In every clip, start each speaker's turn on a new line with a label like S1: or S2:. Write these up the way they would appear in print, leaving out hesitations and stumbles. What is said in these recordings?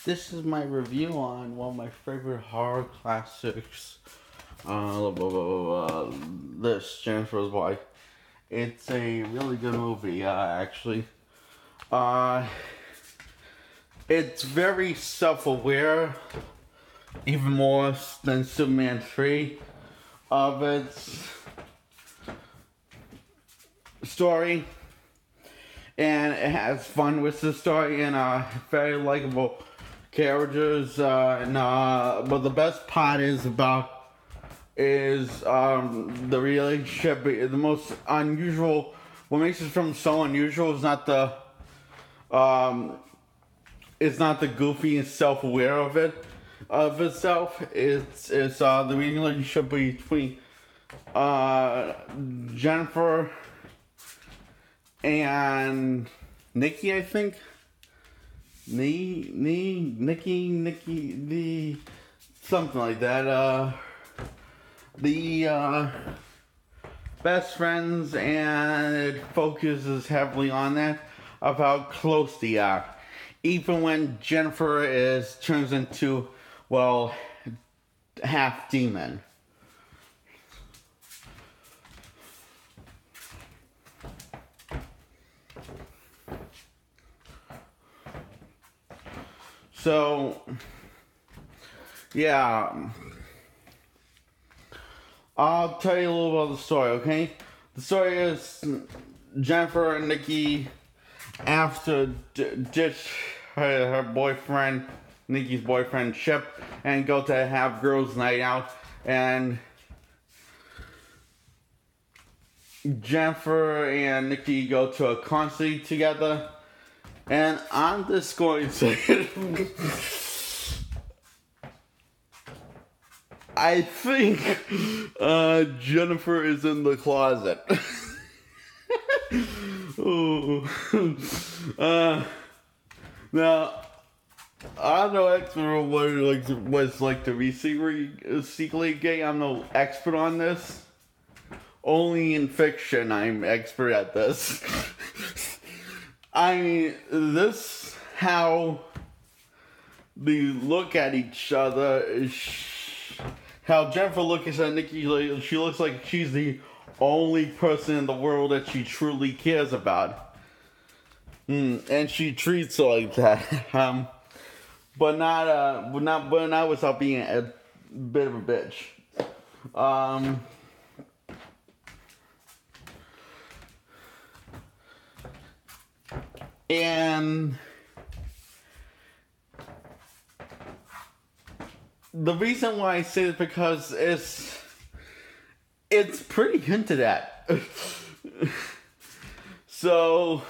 S1: This is my review on one of my favorite horror classics. This Jennifer's Wife. It's a really good movie, actually. Uh, it's very self-aware, even more than Superman 3 of its story. And it has fun with the story and very likable characters. But the best part is the relationship. The most unusual, what makes this film so unusual is not the goofy and self-aware of itself. It's the relationship between Jennifer and Nikki, I think. Nikki, something like that. The best friends, and it focuses heavily on that, of how close they are. Even when Jennifer turns into, well, half demon. So, yeah, I'll tell you a little about the story, okay? The story is Jennifer and Nikki, after ditch her boyfriend, Nikki's boyfriend, Chip, and go to have girls' night out, and Jennifer and Nikki go to a concert together. And I'm just going to say, I think Jennifer is in the closet. Now, I'm no expert on what it's like to be secretly gay. I'm no expert on this. Only in fiction I'm expert at this. I mean, this, how they look at each other, how Jennifer looks at Nikki, she looks like she's the only person in the world that she truly cares about. And she treats her like that. But not without being a bit of a bitch. And the reason why I say this because it's pretty hinted at. So,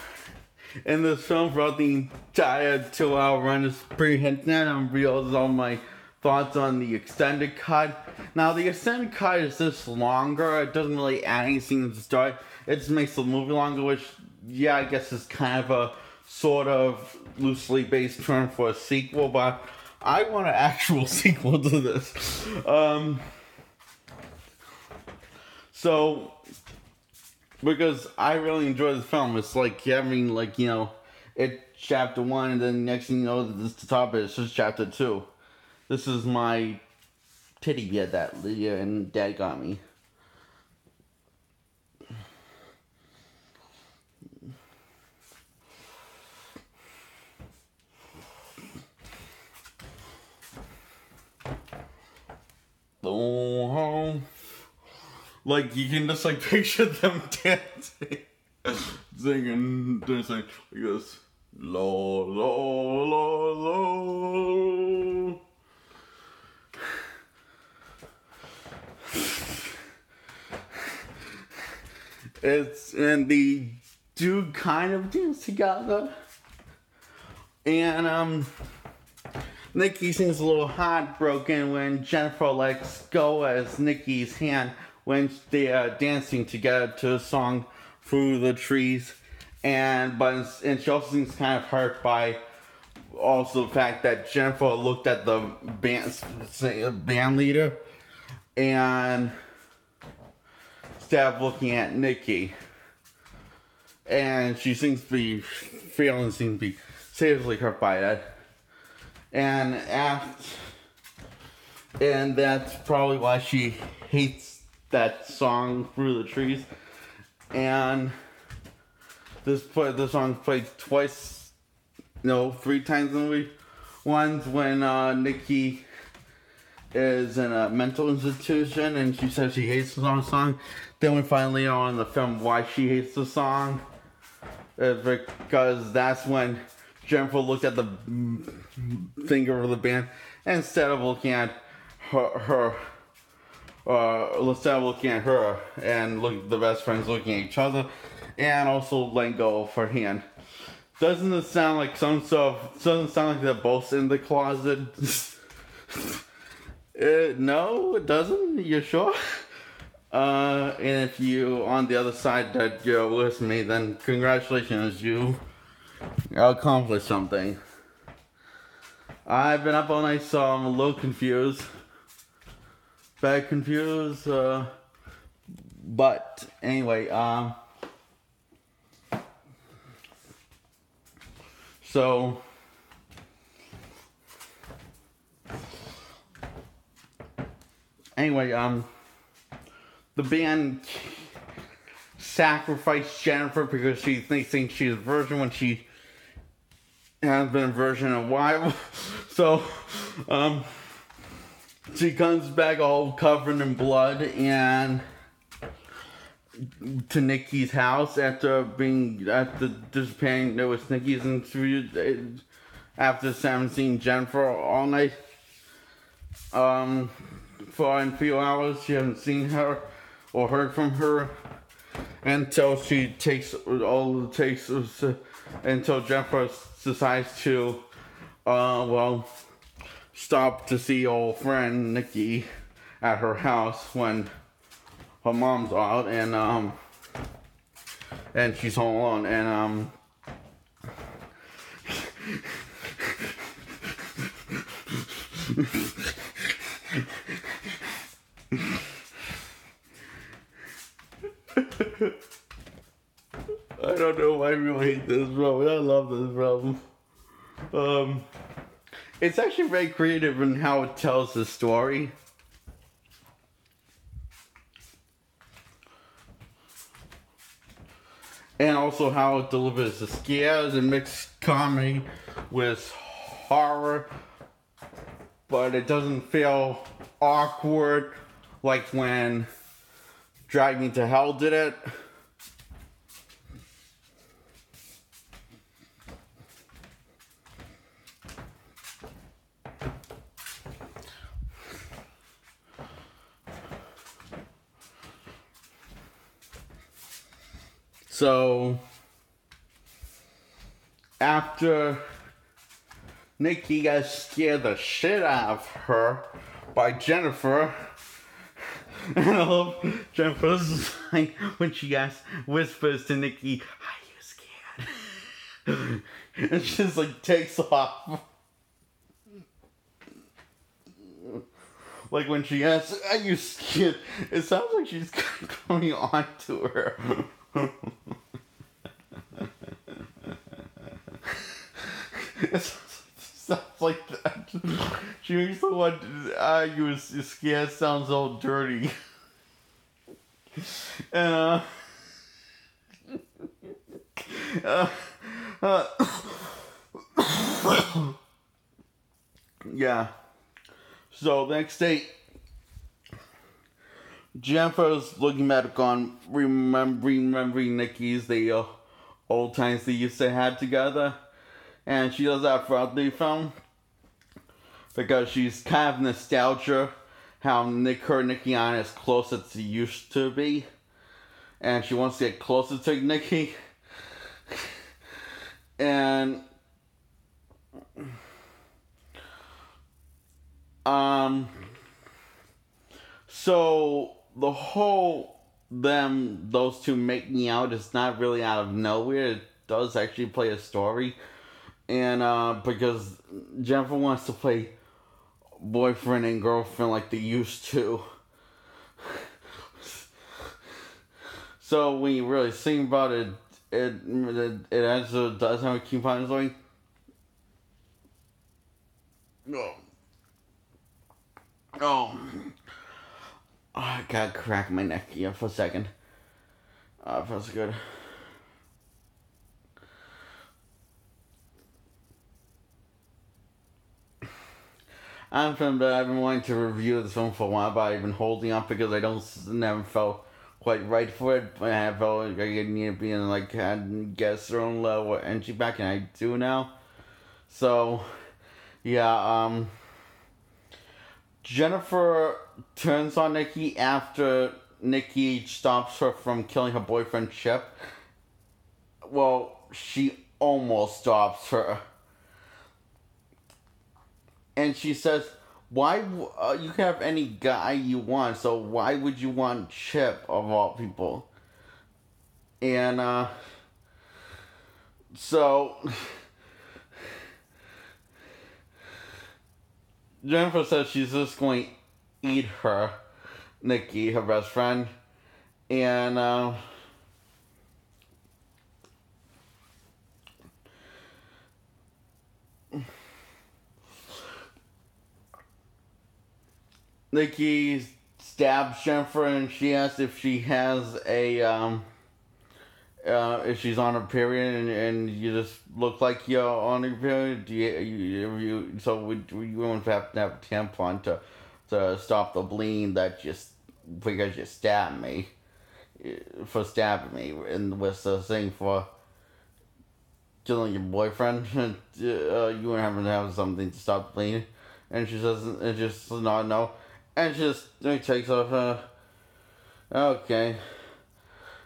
S1: in this film, throughout the entire 2-hour run, it's pretty hinted at. I'm revealing all my thoughts on the extended cut. Now, the extended cut is just longer. It doesn't really add anything to the story. It just makes the movie longer, which, yeah, I guess is kind of a sort of loosely based term for a sequel, but I want an actual sequel to this. So, because I really enjoy this film, it's like having, it's chapter 1, and then next thing you know, this the top of it, it's just chapter 2. This is my titty bed that Lydia and Dad got me. Like, you can just, picture them dancing, singing, dancing, like this, lo, lo, lo, lo. And the do kind of dance together, and, Nikki seems a little heartbroken when Jennifer lets go as Nikki's hand when they are dancing together to a song Through the Trees. And she also seems kind of hurt by also the fact that Jennifer looked at the band leader and instead of looking at Nikki. And she seems to be seriously hurt by that. and and that's probably why she hates that song "Through the Trees." And the song's played twice, no, 3 times in the movie. Once when Nikki is in a mental institution and she says she hates the song. Then we find later on in the film why she hates the song. Is because that's when Jennifer looked at the singer of the band, and instead of looking at her and the best friends looking at each other, and also letting go of her hand. Doesn't it sound like doesn't sound like they're both in the closet? No, it doesn't. You sure? And if you on the other side that you're with me, then congratulations, you accomplished something. I've been up all night, so I'm a little confused. But anyway, so anyway, the band sacrificed Jennifer because she thinks she's a virgin when she hasn't been a virgin in a while. So, she comes back all covered in blood and to Nikki's house after disappearing. There was Nikki's interview after seeing Jennifer all night. For a few hours, she hasn't seen her or heard from her until she until Jennifer decides to stop to see old friend Nikki at her house when her mom's out and she's home alone and I don't know why people hate this film. I love this film. It's actually very creative in how it tells the story. And also how it delivers the scares and mixed comedy with horror. But it doesn't feel awkward like when Drag Me to Hell did it. So, after Nikki got scared the shit out of her by Jennifer, and I love Jennifer's line when she whispers to Nikki, "Are you scared?" And she just like takes off. Like when she asks, "Are you scared?" It sounds like she's coming on to her. It sounds like that. She makes the one, you was scared sounds all dirty. And, yeah. So, the next day, Jennifer's looking back on remembering Nikki's, the old times they used to have together. And she does that throughout the film because she's kind of nostalgia how Nikki and I is close as she used to be. And she wants to get closer to Nikki. And so the whole those two making out is not really out of nowhere. It does actually play a story. And because Jennifer wants to play boyfriend and girlfriend like they used to. So when you really think about it, it actually does have a key point. Oh. Oh. I gotta crack my neck here for a second. Feels good. I'm film that I've been wanting to review this film for a while, but I've been holding up because I never felt quite right for it. But I felt like I need to be in like guest own level of entry back, and I do now. So, yeah. Jennifer turns on Nikki after Nikki stops her from killing her boyfriend Chip. Well, she almost stops her. And she says, why, you can have any guy you want, so why would you want Chip, of all people? And, so, Jennifer says she's just going to eat her, Nikki, her best friend, and, Nikki stabs Jennifer, and she asks if she has if she's on her period, and you just look like you're on your period. You won't have to have a tampon to stop the bleeding because you stabbed me, for stabbing me, and with the thing for killing your boyfriend. You wouldn't have to have something to stop the bleeding. And she says, it just not no. And she takes off, okay.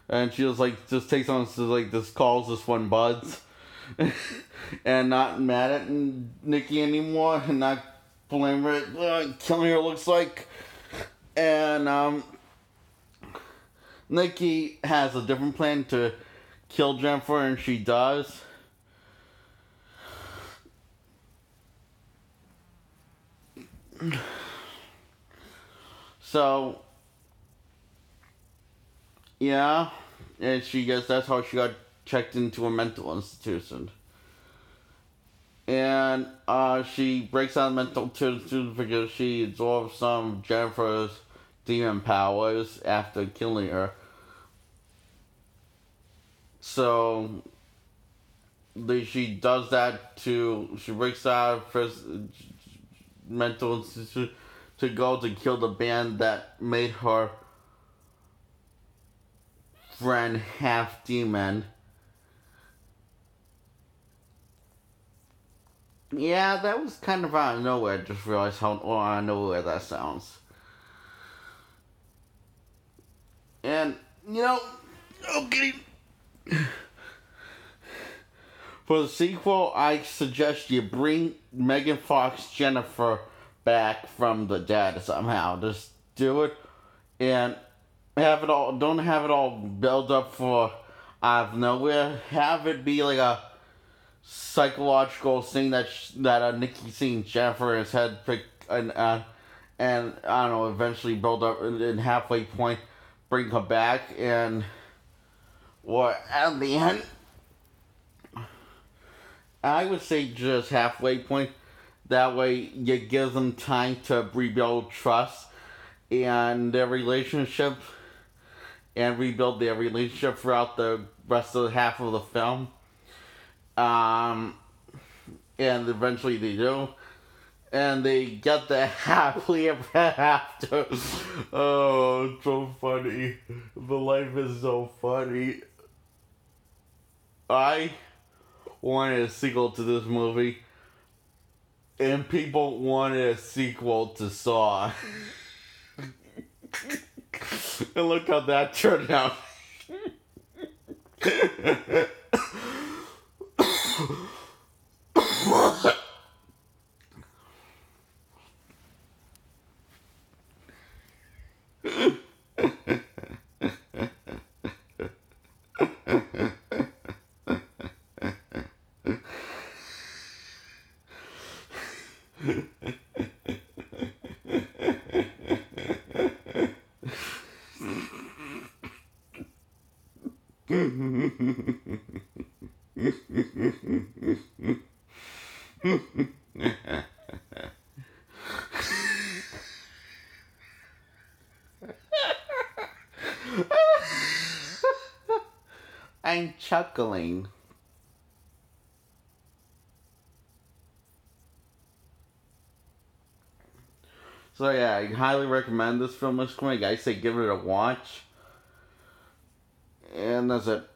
S1: And she just takes on, this calls this one Buds. And not mad at Nikki anymore. And not blaming her, killing her looks like. And, Nikki has a different plan to kill Jennifer, and she does. So, yeah, and that's how she got checked into a mental institution. And, she breaks out of mental institution because she absorbed some of Jennifer's demon powers after killing her. So, she does that she breaks out of mental institution to go to kill the band that made her friend half demon. Yeah, that was kind of out of nowhere. I just realized how out of nowhere that sounds. And, okay. For the sequel, I suggest you bring Megan Fox Jennifer back from the dead somehow. Just do it and don't have it all build up for out of nowhere. Have it be like a psychological thing that Nikki seeing Jennifer in his head and I don't know, eventually build up in halfway point, bring her back, and or at the end, I would say just halfway point. That way, you give them time to rebuild trust and their relationship, and rebuild their relationship throughout the rest of the half of the film. And eventually they do. And they get the happily ever after. Oh, it's so funny. The life is so funny. I wanted a sequel to this movie, and people wanted a sequel to Saw. And look how that turned out. I'm chuckling. So yeah, I highly recommend this film, Miss Quinn. I say give it a watch. And that's it.